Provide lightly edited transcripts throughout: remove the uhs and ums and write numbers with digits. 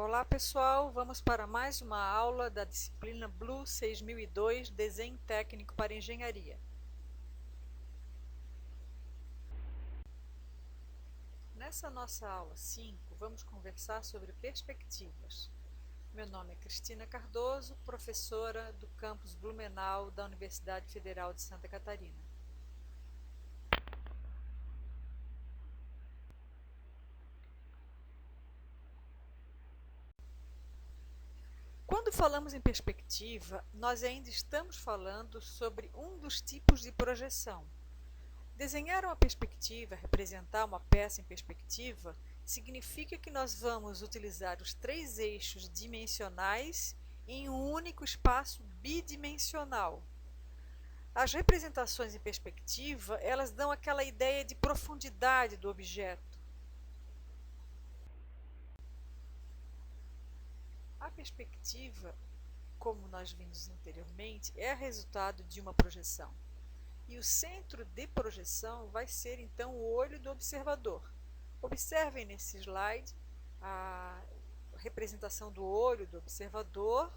Olá pessoal, vamos para mais uma aula da disciplina Blue 6002, Desenho Técnico para Engenharia. Nessa nossa aula 5, vamos conversar sobre perspectivas. Meu nome é Cristina Cardoso, professora do campus Blumenau da Universidade Federal de Santa Catarina. Quando falamos em perspectiva, nós ainda estamos falando sobre um dos tipos de projeção. Desenhar uma perspectiva, representar uma peça em perspectiva, significa que nós vamos utilizar os três eixos dimensionais em um único espaço bidimensional. As representações em perspectiva, elas dão aquela ideia de profundidade do objeto. A perspectiva, como nós vimos anteriormente, é resultado de uma projeção. E o centro de projeção vai ser então o olho do observador. Observem nesse slide a representação do olho do observador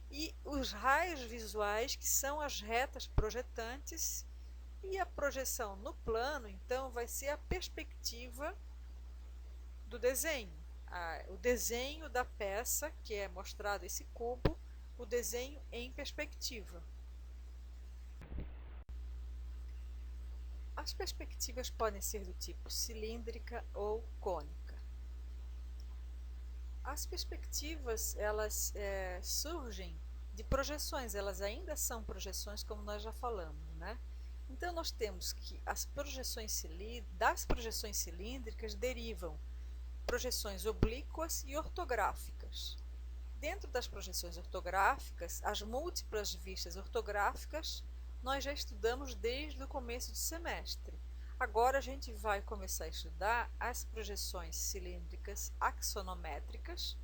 e os raios visuais, que são as retas projetantes, e a projeção no plano, então, vai ser a perspectiva do desenho. O desenho da peça, que é mostrado esse cubo, o desenho em perspectiva. As perspectivas podem ser do tipo cilíndrica ou cônica. As perspectivas, elas surgem de projeções, elas ainda são projeções, como nós já falamos, né? Então, nós temos que das projeções cilíndricas derivam projeções oblíquas e ortográficas. Dentro das projeções ortográficas, as múltiplas vistas ortográficas nós já estudamos desde o começo do semestre. Agora a gente vai começar a estudar as projeções cilíndricas axonométricas,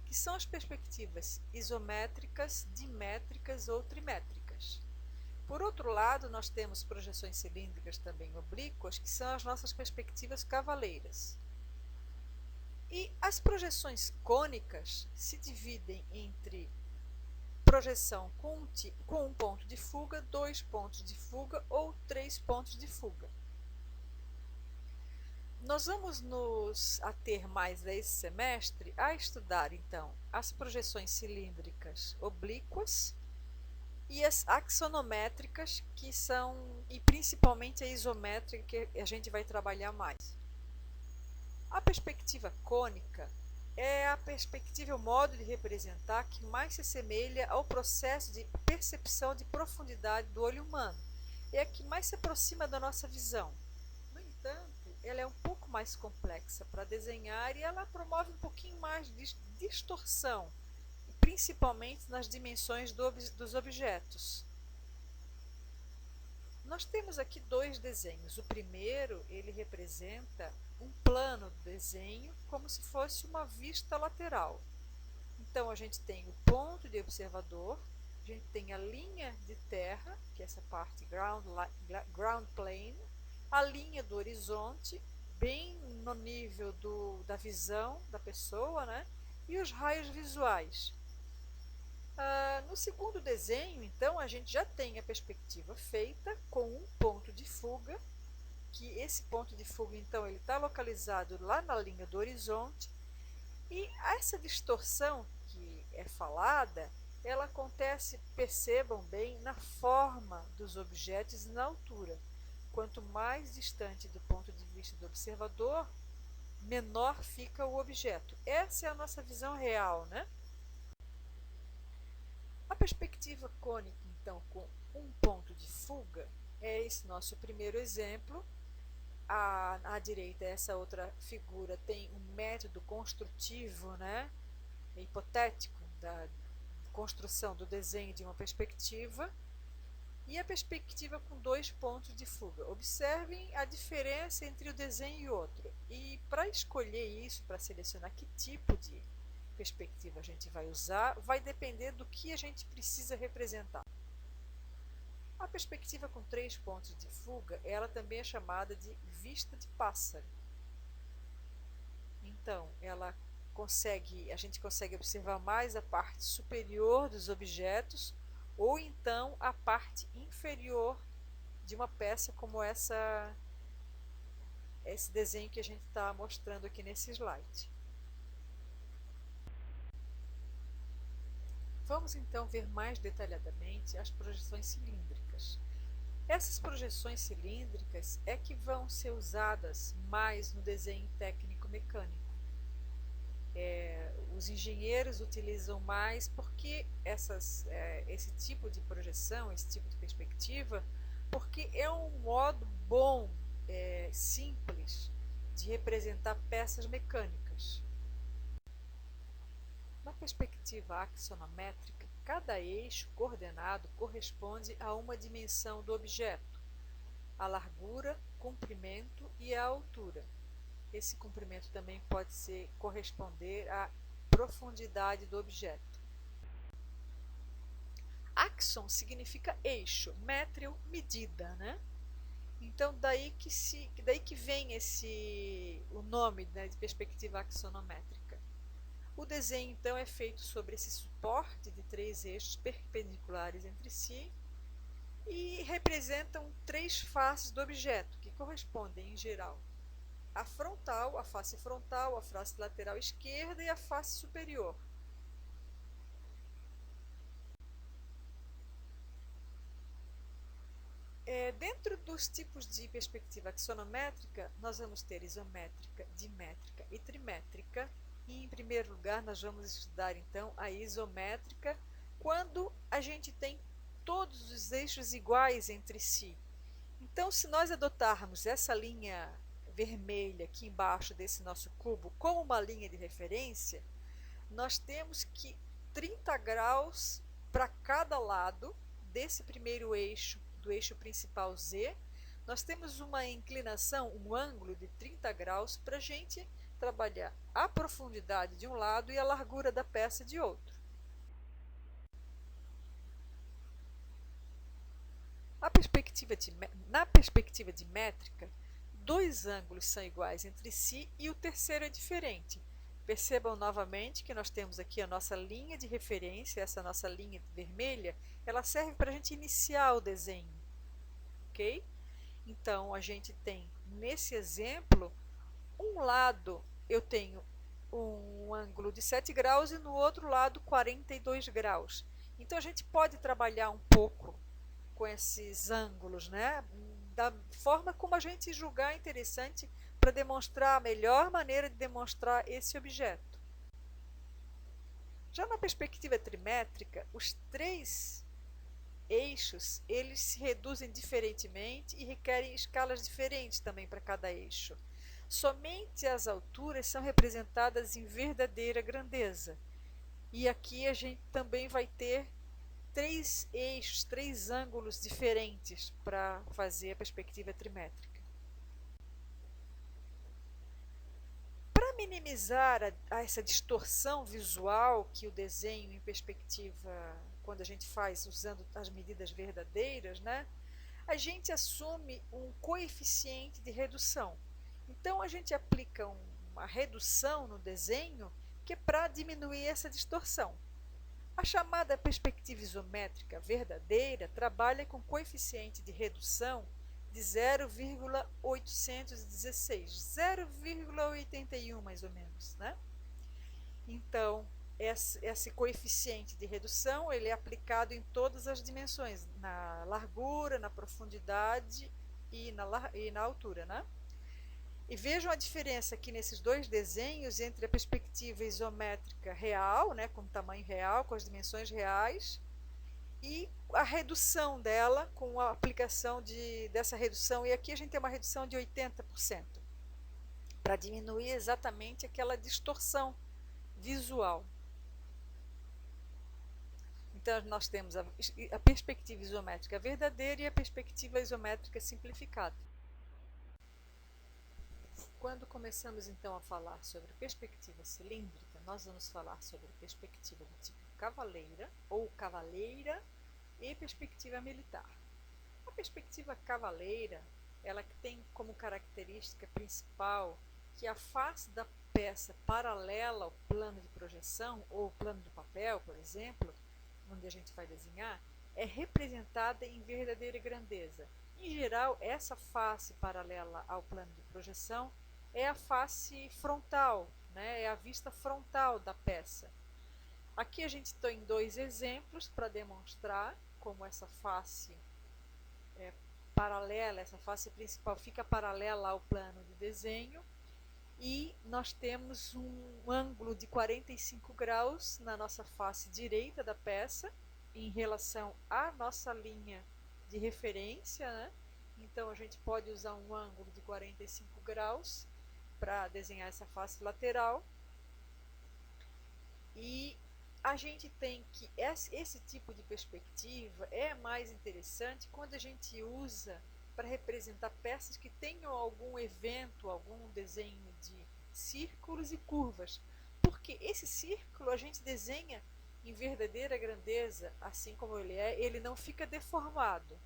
que são as perspectivas isométricas, dimétricas ou trimétricas. Por outro lado, nós temos projeções cilíndricas também oblíquas, que são as nossas perspectivas cavaleiras. E as projeções cônicas se dividem entre projeção com um ponto de fuga, 2 pontos de fuga ou 3 pontos de fuga. Nós vamos nos ater mais nesse semestre a estudar, então, as projeções cilíndricas oblíquas e as axonométricas, que são, e principalmente a isométrica, que a gente vai trabalhar mais. A perspectiva cônica é a perspectiva, o modo de representar que mais se assemelha ao processo de percepção de profundidade do olho humano. É a que mais se aproxima da nossa visão. No entanto, ela é um pouco mais complexa para desenhar e ela promove um pouquinho mais de distorção, principalmente nas dimensões dos objetos. Nós temos aqui dois desenhos. O primeiro, ele representa um plano do desenho como se fosse uma vista lateral. Então, a gente tem o ponto de observador, a gente tem a linha de terra, que é essa parte ground plane, a linha do horizonte, bem no nível da visão da pessoa, né? E os raios visuais. No segundo desenho, então, a gente já tem a perspectiva feita com um ponto de fuga, que esse ponto de fuga, então, ele está localizado lá na linha do horizonte, e essa distorção que é falada, ela acontece, percebam bem, na forma dos objetos e na altura. Quanto mais distante do ponto de vista do observador, menor fica o objeto. Essa é a nossa visão real, né? A perspectiva cônica, então, com um ponto de fuga, é esse nosso primeiro exemplo. À direita, essa outra figura tem um método construtivo, né, hipotético, da construção do desenho de uma perspectiva, e a perspectiva com 2 pontos de fuga. Observem a diferença entre o desenho e outro. E para escolher isso, para selecionar que tipo de perspectiva a gente vai usar, vai depender do que a gente precisa representar. A perspectiva com 3 pontos de fuga, ela também é chamada de vista de pássaro. Então, ela a gente consegue observar mais a parte superior dos objetos ou então a parte inferior de uma peça como esse desenho que a gente está mostrando aqui nesse slide. Vamos então ver mais detalhadamente as projeções cilíndricas. Essas projeções cilíndricas é que vão ser usadas mais no desenho técnico-mecânico. Os engenheiros utilizam mais porque esse tipo de projeção, esse tipo de perspectiva, porque é um modo bom, simples, de representar peças mecânicas. Na perspectiva axonométrica, cada eixo coordenado corresponde a uma dimensão do objeto, a largura, comprimento e a altura. Esse comprimento também pode corresponder à profundidade do objeto. Axon significa eixo, métrio, medida, né? Então daí que vem o nome, né, de perspectiva axonométrica. O desenho então é feito sobre esse suporte de 3 eixos perpendiculares entre si e representam 3 faces do objeto, que correspondem em geral a face frontal, a face lateral esquerda e a face superior. Dentro dos tipos de perspectiva axonométrica, nós vamos ter isométrica, dimétrica e trimétrica. E, em primeiro lugar, nós vamos estudar, então, a isométrica, quando a gente tem todos os eixos iguais entre si. Então, se nós adotarmos essa linha vermelha aqui embaixo desse nosso cubo como uma linha de referência, nós temos que 30 graus para cada lado desse primeiro eixo, do eixo principal Z, nós temos uma inclinação, um ângulo de 30 graus para a gente trabalhar a profundidade de um lado e a largura da peça de outro. Na perspectiva dimétrica, 2 ângulos são iguais entre si e o terceiro é diferente. Percebam novamente que nós temos aqui a nossa linha de referência, essa nossa linha vermelha, ela serve para a gente iniciar o desenho, ok? Então, a gente tem, nesse exemplo, um lado eu tenho um ângulo de 7 graus e no outro lado 42 graus. Então, a gente pode trabalhar um pouco com esses ângulos, né? Da forma como a gente julgar interessante para demonstrar a melhor maneira de demonstrar esse objeto. Já na perspectiva trimétrica, os 3 eixos, eles se reduzem diferentemente e requerem escalas diferentes também para cada eixo. Somente as alturas são representadas em verdadeira grandeza. E aqui a gente também vai ter 3 eixos, 3 ângulos diferentes para fazer a perspectiva trimétrica. Para minimizar essa distorção visual que o desenho em perspectiva, quando a gente faz usando as medidas verdadeiras, né, a gente assume um coeficiente de redução. Então a gente aplica uma redução no desenho que é para diminuir essa distorção. A chamada perspectiva isométrica verdadeira trabalha com coeficiente de redução de 0,816, 0,81 mais ou menos, né? Então, esse coeficiente de redução ele é aplicado em todas as dimensões, na largura, na profundidade e na altura, né? E vejam a diferença aqui nesses 2 desenhos entre a perspectiva isométrica real, né, com tamanho real, com as dimensões reais, e a redução dela, com a aplicação dessa redução. E aqui a gente tem uma redução de 80%, para diminuir exatamente aquela distorção visual. Então, nós temos a perspectiva isométrica verdadeira e a perspectiva isométrica simplificada. Quando começamos então a falar sobre perspectiva cilíndrica, nós vamos falar sobre perspectiva do tipo cavaleira ou cavaleira e perspectiva militar. A perspectiva cavaleira, ela tem como característica principal que a face peça paralela ao plano de projeção, ou plano do papel, por exemplo, onde a gente vai desenhar, é representada em verdadeira grandeza. Em geral, essa face paralela ao plano de projeção é a face frontal, né? É a vista frontal da peça. Aqui a gente tem dois exemplos para demonstrar como essa face paralela, essa face principal fica paralela ao plano de desenho, e nós temos um ângulo de 45 graus na nossa face direita da peça em relação à nossa linha de referência, né? Então a gente pode usar um ângulo de 45 graus para desenhar essa face lateral, e a gente tem que esse tipo de perspectiva é mais interessante quando a gente usa para representar peças que tenham algum evento, algum desenho de círculos e curvas, porque esse círculo a gente desenha em verdadeira grandeza, assim como ele não fica deformado.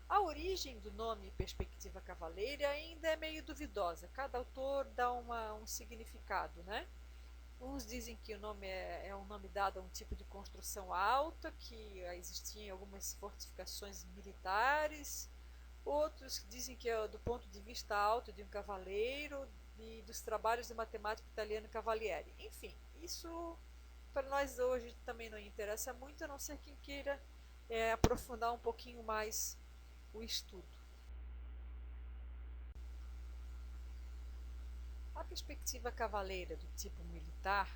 A origem do nome perspectiva cavaleira ainda é meio duvidosa, cada autor dá um significado, né? Uns dizem que o nome é um nome dado a um tipo de construção alta, que existiam algumas fortificações militares. Outros dizem que é do ponto de vista alto de um cavaleiro e dos trabalhos do matemático italiano Cavalieri. Enfim, isso para nós hoje também não interessa muito, a não ser quem queira aprofundar um pouquinho mais o estudo. A perspectiva cavaleira do tipo militar,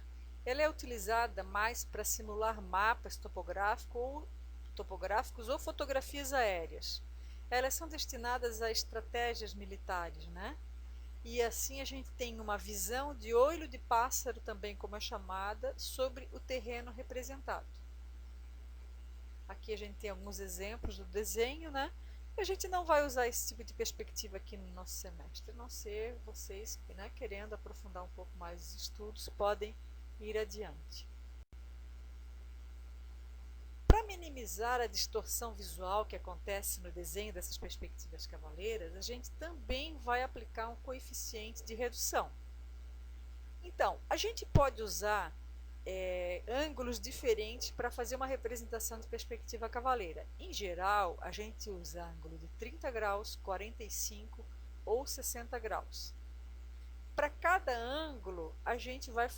ela é utilizada mais para simular mapas topográficos ou fotografias aéreas. Elas são destinadas a estratégias militares, né? E assim a gente tem uma visão de olho de pássaro, também como é chamada, sobre o terreno representado. Aqui a gente tem alguns exemplos do desenho, né? A gente não vai usar esse tipo de perspectiva aqui no nosso semestre, a não ser vocês, né, querendo aprofundar um pouco mais os estudos, podem ir adiante. Para minimizar a distorção visual que acontece no desenho dessas perspectivas cavaleiras, a gente também vai aplicar um coeficiente de redução. Então, a gente pode usar ângulos diferentes para fazer uma representação de perspectiva cavaleira. Em geral, a gente usa ângulo de 30 graus, 45 ou 60 graus. Para cada ângulo, a gente vai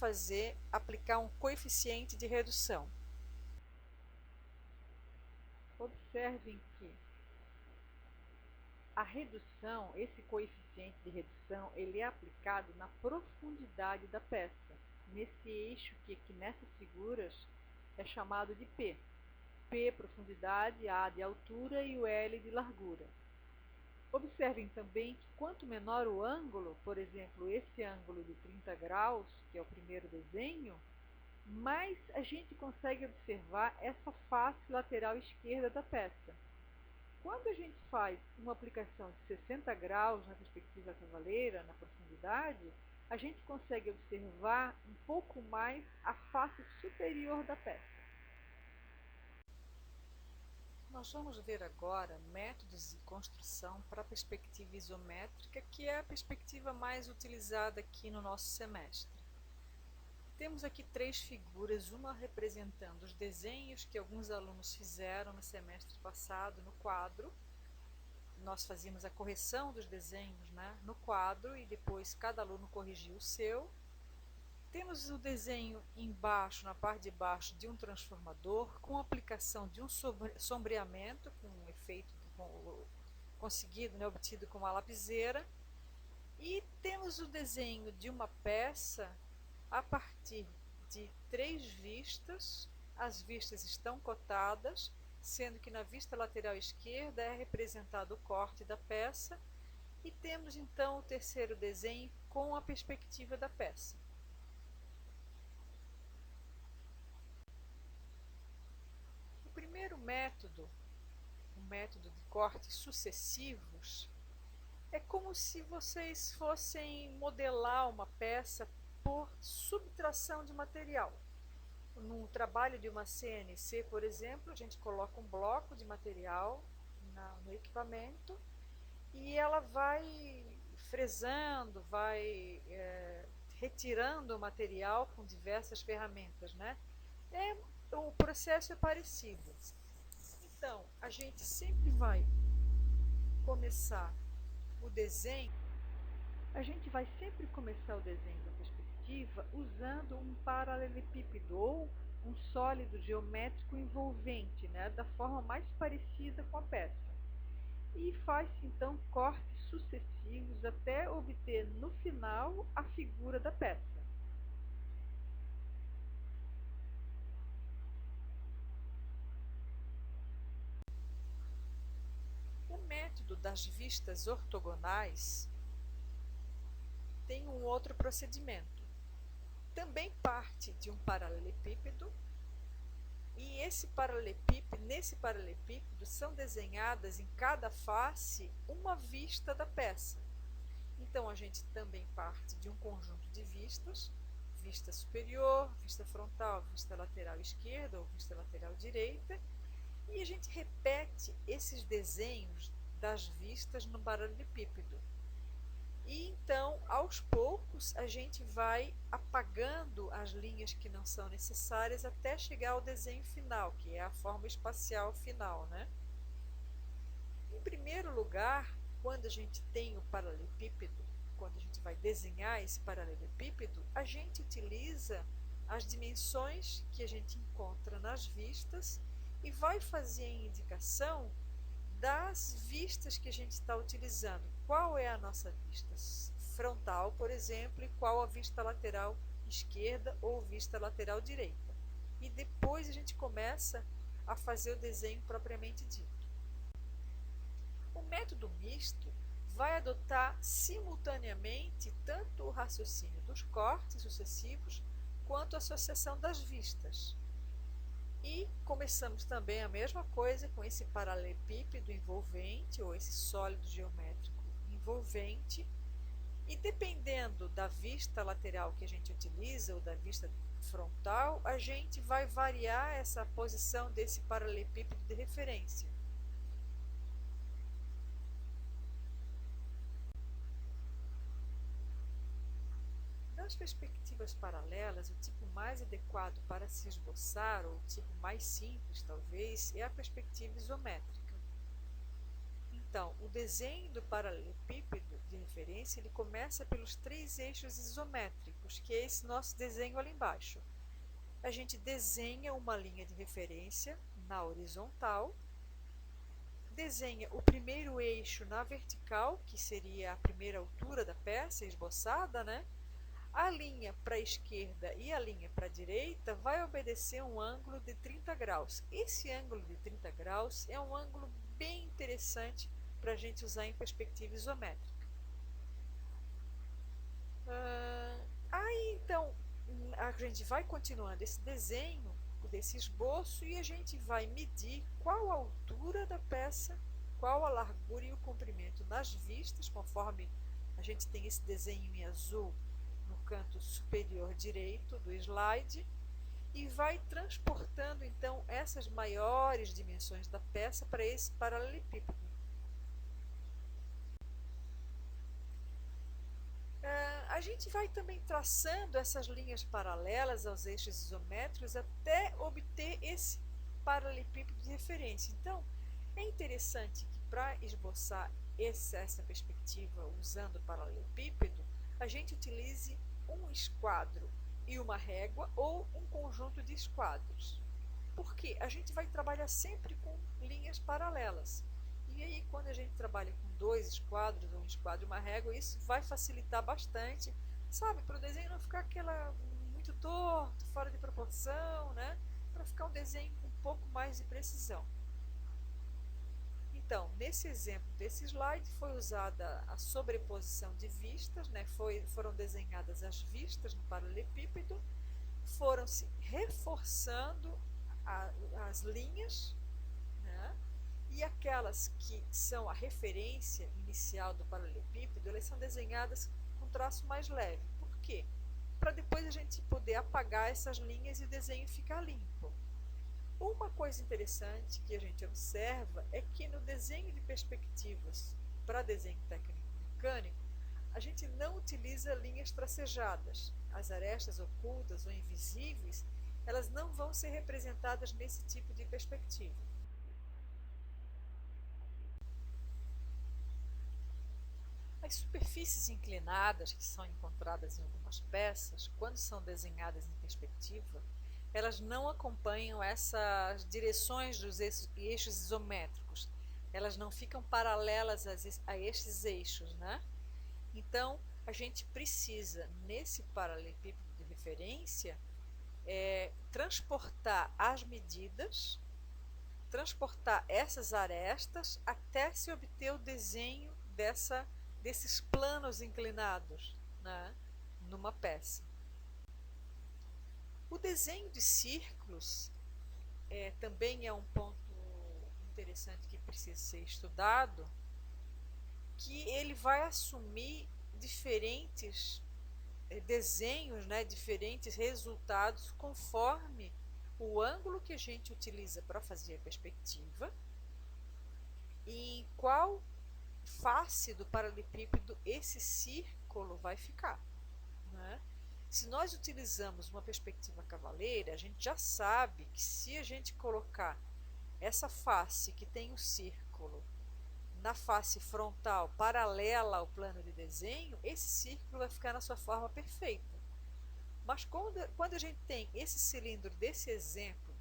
aplicar um coeficiente de redução. Observem que a redução, esse coeficiente de redução, ele é aplicado na profundidade da peça, nesse eixo que aqui nessas figuras é chamado de P. P profundidade, A de altura e o L de largura. Observem também que quanto menor o ângulo, por exemplo, esse ângulo de 30 graus, que é o primeiro desenho, mais a gente consegue observar essa face lateral esquerda da peça. Quando a gente faz uma aplicação de 60 graus na perspectiva cavaleira, na profundidade, a gente consegue observar um pouco mais a face superior da peça. Nós vamos ver agora métodos de construção para a perspectiva isométrica, que é a perspectiva mais utilizada aqui no nosso semestre. Temos aqui três figuras, uma representando os desenhos que alguns alunos fizeram no semestre passado no quadro. Nós fazíamos a correção dos desenhos, né, no quadro, e depois cada aluno corrigiu o seu. Temos o desenho embaixo, na parte de baixo, de um transformador, com aplicação de um sombreamento, com um efeito conseguido, né, obtido com uma lapiseira. E temos o desenho de uma peça a partir de 3 vistas. As vistas estão cotadas, sendo que na vista lateral esquerda é representado o corte da peça, e temos então o terceiro desenho com a perspectiva da peça. O primeiro método, o método de cortes sucessivos, é como se vocês fossem modelar uma peça por subtração de material. No trabalho de uma CNC, por exemplo, a gente coloca um bloco de material no equipamento e ela vai fresando, vai retirando o material com diversas ferramentas, né? O processo é parecido. Então, a gente sempre vai começar o desenho, a gente vai sempre começar o desenho da perspectiva usando um paralelepípedo ou um sólido geométrico envolvente, né, da forma mais parecida com a peça. E faz-se então cortes sucessivos até obter no final a figura da peça. O método das vistas ortogonais tem um outro procedimento. Também parte de um paralelepípedo e nesse paralelepípedo são desenhadas em cada face uma vista da peça. Então a gente também parte de um conjunto de vistas, vista superior, vista frontal, vista lateral esquerda ou vista lateral direita, e a gente repete esses desenhos das vistas no paralelepípedo. E então, aos poucos, a gente vai apagando as linhas que não são necessárias até chegar ao desenho final, que é a forma espacial final, né? Em primeiro lugar, quando a gente tem o paralelepípedo, quando a gente vai desenhar esse paralelepípedo, a gente utiliza as dimensões que a gente encontra nas vistas e vai fazer a indicação das vistas que a gente está utilizando. Qual é a nossa vista frontal, por exemplo, e qual a vista lateral esquerda ou vista lateral direita. E depois a gente começa a fazer o desenho propriamente dito. O método misto vai adotar simultaneamente tanto o raciocínio dos cortes sucessivos quanto a associação das vistas. E começamos também a mesma coisa com esse paralelepípedo envolvente ou esse sólido geométrico envolvente. E dependendo da vista lateral que a gente utiliza ou da vista frontal, a gente vai variar essa posição desse paralelepípedo de referência. Das perspectivas paralelas, o tipo mais adequado para se esboçar, ou o tipo mais simples talvez, é a perspectiva isométrica. Então, o desenho do paralelepípedo de referência ele começa pelos 3 eixos isométricos, que é esse nosso desenho ali embaixo. A gente desenha uma linha de referência na horizontal, desenha o primeiro eixo na vertical, que seria a primeira altura da peça esboçada, né? A linha para a esquerda e a linha para a direita vai obedecer um ângulo de 30 graus. Esse ângulo de 30 graus é um ângulo bem interessante para a gente usar em perspectiva isométrica. Aí então a gente vai continuando esse desenho, desse esboço, e a gente vai medir qual a altura da peça, qual a largura e o comprimento nas vistas, conforme a gente tem esse desenho em azul no canto superior direito do slide, e vai transportando então essas maiores dimensões da peça para esse paralelepípedo. A gente vai também traçando essas linhas paralelas aos eixos isométricos até obter esse paralelepípedo de referência. Então, é interessante que para esboçar essa perspectiva usando o paralelepípedo, a gente utilize um esquadro e uma régua ou um conjunto de esquadros. Porque a gente vai trabalhar sempre com linhas paralelas. E aí, quando a gente trabalha com 2 esquadros, um esquadro e uma régua, isso vai facilitar bastante, sabe? Para o desenho não ficar muito torto, fora de proporção, né? Para ficar um desenho com um pouco mais de precisão. Então, nesse exemplo desse slide foi usada a sobreposição de vistas, né? Foram desenhadas as vistas no paralelepípedo, foram-se reforçando as linhas, né? E aquelas que são a referência inicial do paralelepípedo, elas são desenhadas com traço mais leve. Por quê? Para depois a gente poder apagar essas linhas e o desenho ficar limpo. Uma coisa interessante que a gente observa é que no desenho de perspectivas para desenho técnico mecânico, a gente não utiliza linhas tracejadas. As arestas ocultas ou invisíveis, elas não vão ser representadas nesse tipo de perspectiva. As superfícies inclinadas que são encontradas em algumas peças, quando são desenhadas em perspectiva, elas não acompanham essas direções dos eixos isométricos. Elas não ficam paralelas a estes eixos, né? Então, a gente precisa, nesse paralelepípedo de referência, transportar as medidas, transportar essas arestas até se obter o desenho desses planos inclinados, né, numa peça. O desenho de círculos também é um ponto interessante que precisa ser estudado, que ele vai assumir diferentes desenhos, né, diferentes resultados conforme o ângulo que a gente utiliza para fazer a perspectiva e em qual face do paralelepípedo esse círculo vai ficar, né? Se nós utilizamos uma perspectiva cavaleira, a gente já sabe que se a gente colocar essa face que tem o círculo na face frontal paralela ao plano de desenho, esse círculo vai ficar na sua forma perfeita. Mas quando a gente tem esse cilindro desse exemplo,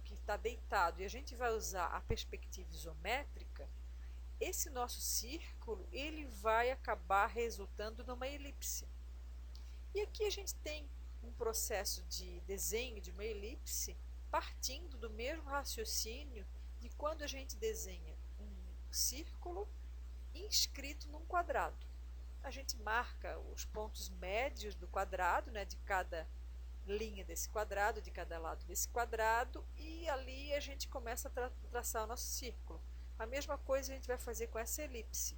que está deitado, e a gente vai usar a perspectiva isométrica, esse nosso círculo ele vai acabar resultando numa elipse. E aqui a gente tem um processo de desenho de uma elipse partindo do mesmo raciocínio de quando a gente desenha um círculo inscrito num quadrado. A gente marca os pontos médios do quadrado, né, de cada linha desse quadrado, de cada lado desse quadrado, e ali a gente começa a traçar o nosso círculo. A mesma coisa a gente vai fazer com essa elipse.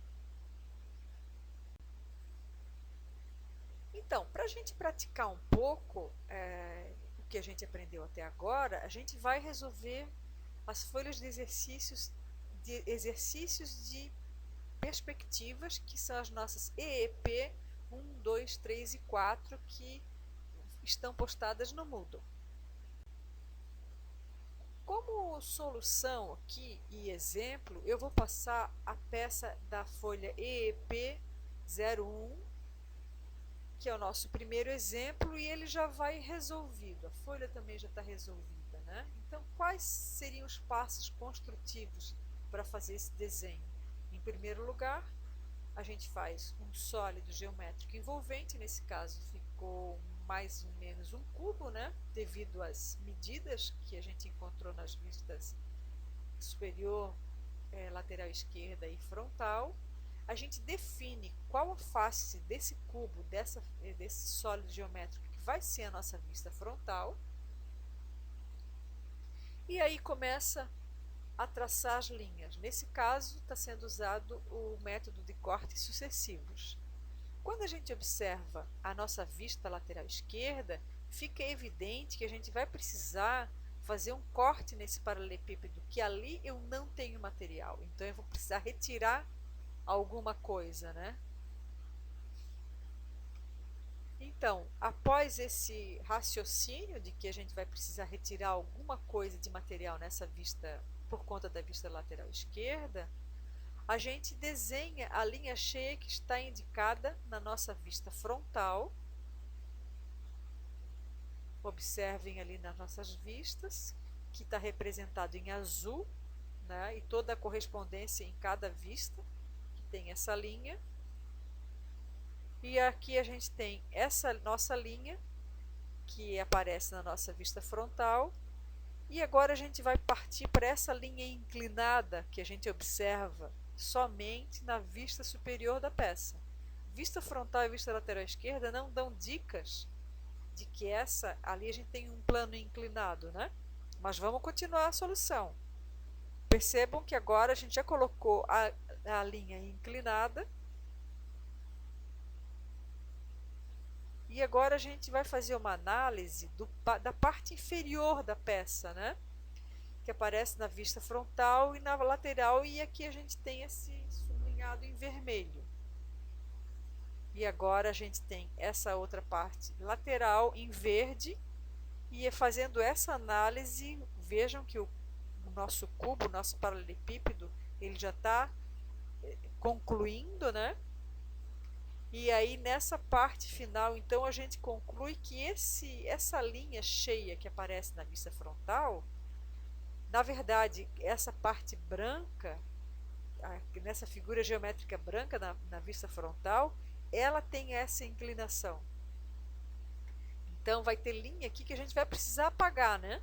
Então, para a gente praticar um pouco o que a gente aprendeu até agora, a gente vai resolver as folhas de exercícios de perspectivas, que são as nossas EEP 1, 2, 3 e 4, que estão postadas no Moodle. Como solução aqui e exemplo, eu vou passar a peça da folha EEP 01, que é o nosso primeiro exemplo, e ele já vai resolvido. A folha também já está resolvida, né? Então, quais seriam os passos construtivos para fazer esse desenho? Em primeiro lugar, a gente faz um sólido geométrico envolvente, nesse caso ficou mais ou menos um cubo, né? Devido às medidas que a gente encontrou nas vistas superior, lateral esquerda e frontal. A gente define qual a face desse cubo, desse sólido geométrico que vai ser a nossa vista frontal. E aí começa a traçar as linhas. Nesse caso, está sendo usado o método de cortes sucessivos. Quando a gente observa a nossa vista lateral esquerda, fica evidente que a gente vai precisar fazer um corte nesse paralelepípedo, que ali eu não tenho material. Então, eu vou precisar retirar alguma coisa, né? Então, após esse raciocínio de que a gente vai precisar retirar alguma coisa de material nessa vista por conta da vista lateral esquerda, a gente desenha a linha cheia que está indicada na nossa vista frontal. Observem ali nas nossas vistas, que está representado em azul, né, e toda a correspondência em cada vista, que tem essa linha. E aqui a gente tem essa nossa linha, que aparece na nossa vista frontal. E agora a gente vai partir para essa linha inclinada que a gente observa somente na vista superior da peça. Vista frontal e vista lateral esquerda não dão dicas de que ali a gente tem um plano inclinado, né? Mas vamos continuar a solução. Percebam que agora a gente já colocou a linha inclinada. E agora a gente vai fazer uma análise da parte inferior da peça, né? Que aparece na vista frontal e na lateral, e aqui a gente tem esse sublinhado em vermelho. E agora a gente tem essa outra parte lateral em verde, e fazendo essa análise, vejam que o nosso cubo, o nosso paralelepípedo, ele já está concluindo, né? E aí nessa parte final, então, a gente conclui que essa linha cheia que aparece na vista frontal, na verdade, essa parte branca, nessa figura geométrica branca na vista frontal, ela tem essa inclinação. Então vai ter linha aqui que a gente vai precisar apagar, né?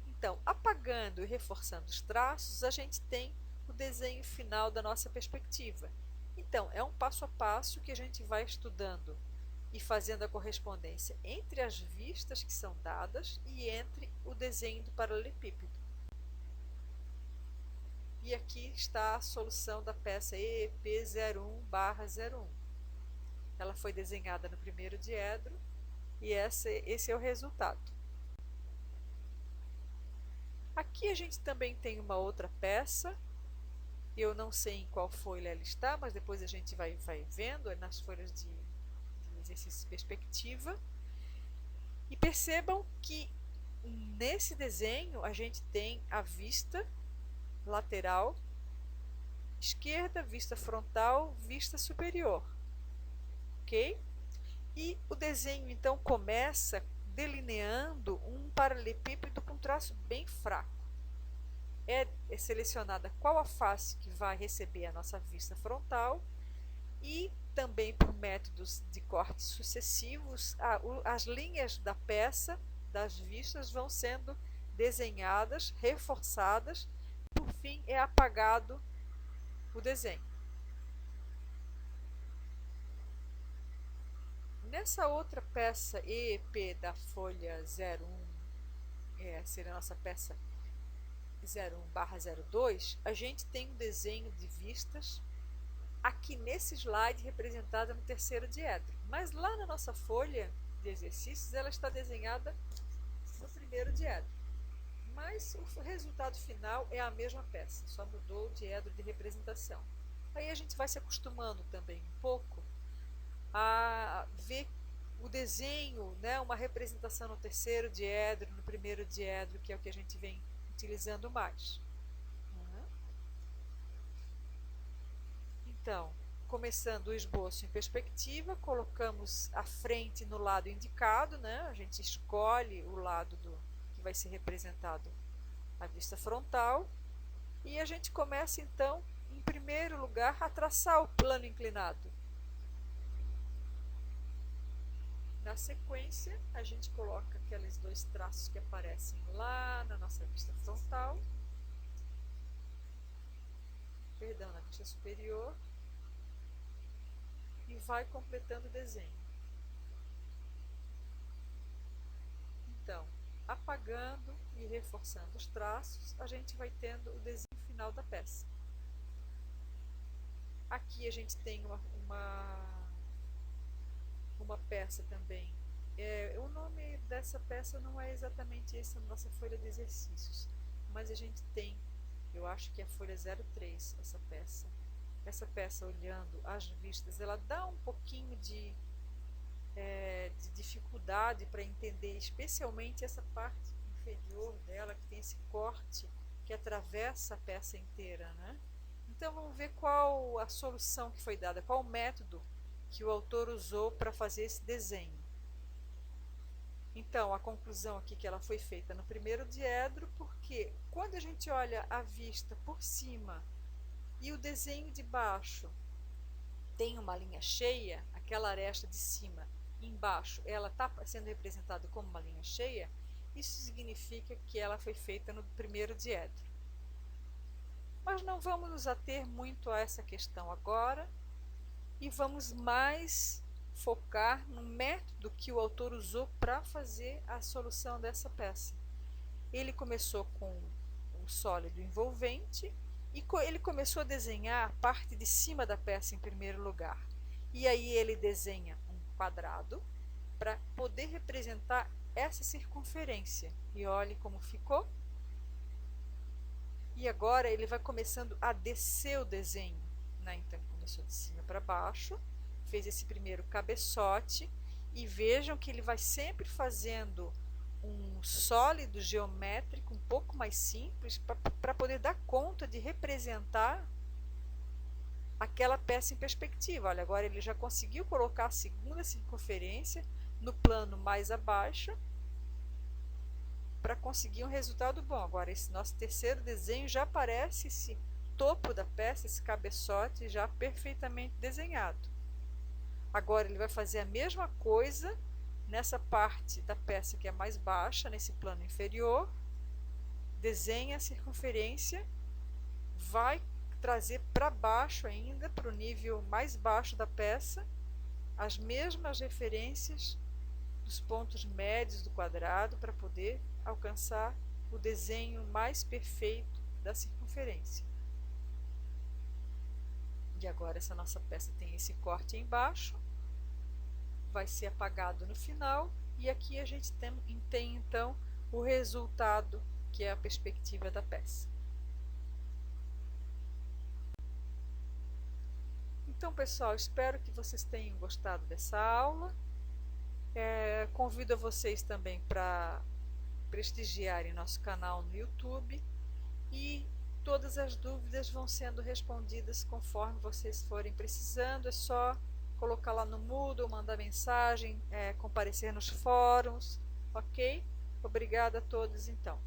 Então, apagando e reforçando os traços, a gente tem o desenho final da nossa perspectiva. Então, é um passo a passo que a gente vai estudando e fazendo a correspondência entre as vistas que são dadas e entre o desenho do paralelepípedo. E aqui está a solução da peça EEP01/01. Ela foi desenhada no primeiro diedro e esse é o resultado. Aqui a gente também tem uma outra peça. Eu não sei em qual folha ela está, mas depois a gente vai vendo nas folhas de exercício de perspectiva. E percebam que nesse desenho a gente tem a vista lateral esquerda, vista frontal, vista superior. Ok? E o desenho então começa delineando um paralelepípedo com traço bem fraco. É selecionada qual a face que vai receber a nossa vista frontal e também por métodos de cortes sucessivos, as linhas da peça, das vistas, vão sendo desenhadas, reforçadas, por fim é apagado o desenho. Nessa outra peça EEP da folha 01, seria a nossa peça 01/02, a gente tem um desenho de vistas aqui nesse slide representada no terceiro diedro, mas lá na nossa folha de exercícios ela está desenhada no primeiro diedro, mas o resultado final é a mesma peça, só mudou o diedro de representação. Aí a gente vai se acostumando também um pouco a ver o desenho, né, uma representação no terceiro diedro, no primeiro diedro, que é o que a gente vem utilizando mais. Então, começando o esboço em perspectiva, colocamos a frente no lado indicado, né? A gente escolhe o lado que vai ser representado a vista frontal, e a gente começa então, em primeiro lugar, a traçar o plano inclinado. Na sequência, a gente coloca aqueles dois traços que aparecem lá na nossa vista frontal, perdão, na vista superior, e vai completando o desenho. Então, apagando e reforçando os traços, a gente vai tendo o desenho final da peça. Aqui a gente tem uma peça também. O nome dessa peça não é exatamente esse na nossa folha de exercícios, mas a gente tem, eu acho que é a folha 03, essa peça. Essa peça, olhando as vistas, ela dá um pouquinho de dificuldade para entender, especialmente essa parte inferior dela, que tem esse corte que atravessa a peça inteira, né? Então vamos ver qual a solução que foi dada, qual o método que o autor usou para fazer esse desenho. Então, a conclusão aqui que ela foi feita no primeiro diedro, porque quando a gente olha a vista por cima e o desenho de baixo tem uma linha cheia, aquela aresta de cima e embaixo ela está sendo representada como uma linha cheia, isso significa que ela foi feita no primeiro diedro. Mas não vamos nos ater muito a essa questão agora e vamos mais focar no método que o autor usou para fazer a solução dessa peça. Ele começou com o sólido envolvente e ele começou a desenhar a parte de cima da peça em primeiro lugar. E aí ele desenha um quadrado para poder representar essa circunferência. E olhe como ficou. E agora ele vai começando a descer o desenho, né? Então ele começou de cima para baixo, fez esse primeiro cabeçote, e vejam que ele vai sempre fazendo um sólido geométrico um pouco mais simples para poder dar conta de representar aquela peça em perspectiva. Olha, agora ele já conseguiu colocar a segunda circunferência no plano mais abaixo para conseguir um resultado bom. Agora esse nosso terceiro desenho já aparece esse topo da peça, esse cabeçote já perfeitamente desenhado. Agora ele vai fazer a mesma coisa nessa parte da peça que é mais baixa, nesse plano inferior, desenha a circunferência, vai trazer para baixo ainda, para o nível mais baixo da peça, as mesmas referências dos pontos médios do quadrado para poder alcançar o desenho mais perfeito da circunferência. E agora essa nossa peça tem esse corte embaixo, vai ser apagado no final, e aqui a gente tem então o resultado, que é a perspectiva da peça. Então, pessoal, espero que vocês tenham gostado dessa aula. Convido a vocês também para prestigiarem nosso canal no YouTube, e todas as dúvidas vão sendo respondidas conforme vocês forem precisando. É só colocar lá no Moodle, mandar mensagem, comparecer nos fóruns, ok? Obrigada a todos então.